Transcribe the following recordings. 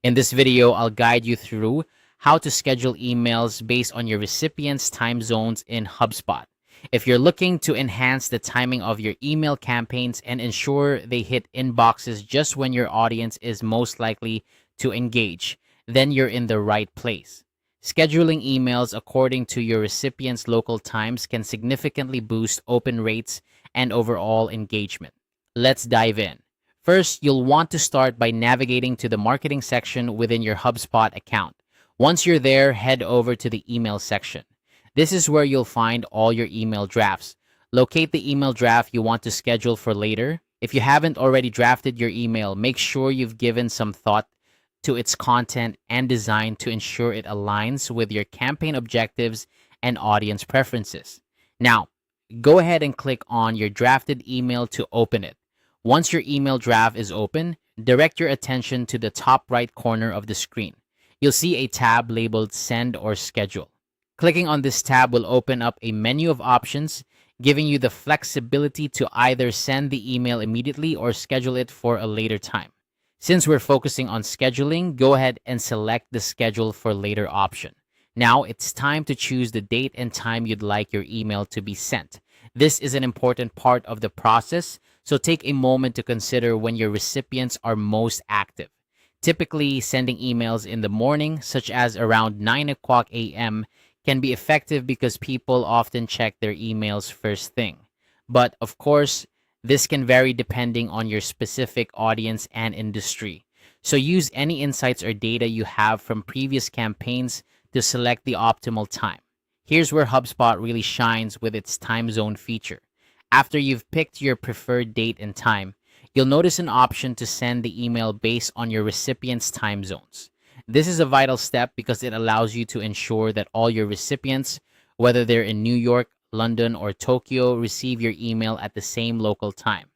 In this video, I'll guide you through how to schedule emails based on your recipients' time zones in HubSpot. If you're looking to enhance the timing of your email campaigns and ensure they hit inboxes just when your audience is most likely to engage, then you're in the right place. Scheduling emails according to your recipients' local times can significantly boost open rates and overall engagement. Let's dive in. First, you'll want to start by navigating to the marketing section within your HubSpot account. Once you're there, head over to the email section. This is where you'll find all your email drafts. Locate the email draft you want to schedule for later. If you haven't already drafted your email, make sure you've given some thought to its content and design to ensure it aligns with your campaign objectives and audience preferences. Now, go ahead and click on your drafted email to open it. Once your email draft is open, direct your attention to the top right corner of the screen. You'll see a tab labeled Send or Schedule. Clicking on this tab will open up a menu of options, giving you the flexibility to either send the email immediately or schedule it for a later time. Since we're focusing on scheduling, go ahead and select the Schedule for Later option. Now it's time to choose the date and time you'd like your email to be sent. This is an important part of the process, so take a moment to consider when your recipients are most active. Typically, sending emails in the morning, such as around 9 o'clock a.m., can be effective because people often check their emails first thing. But of course, this can vary depending on your specific audience and industry. So use any insights or data you have from previous campaigns to select the optimal time. Here's where HubSpot really shines with its time zone feature. After you've picked your preferred date and time, you'll notice an option to send the email based on your recipient's time zones. This is a vital step because it allows you to ensure that all your recipients, whether they're in New York, London, or Tokyo, receive your email at the same local time,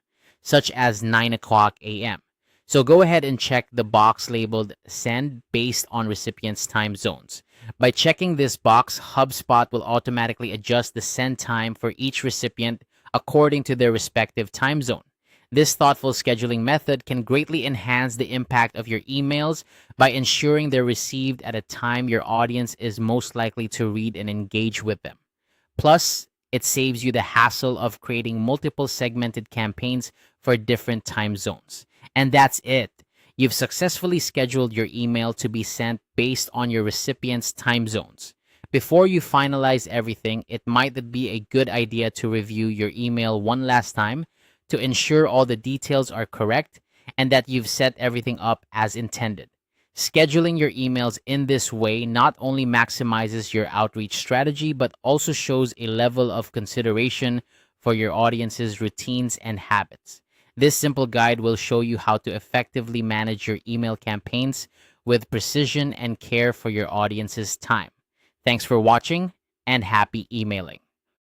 such as 9 o'clock a.m. So go ahead and check the box labeled Send based on recipients' time zones. By checking this box, HubSpot will automatically adjust the send time for each recipient according to their respective time zone. This thoughtful scheduling method can greatly enhance the impact of your emails by ensuring they're received at a time your audience is most likely to read and engage with them. Plus, it saves you the hassle of creating multiple segmented campaigns for different time zones. And that's it. You've successfully scheduled your email to be sent based on your recipient's time zones. Before you finalize everything, it might be a good idea to review your email one last time to ensure all the details are correct and that you've set everything up as intended. Scheduling your emails in this way not only maximizes your outreach strategy, but also shows a level of consideration for your audience's routines and habits. This simple guide will show you how to effectively manage your email campaigns with precision and care for your audience's time. Thanks for watching and happy emailing.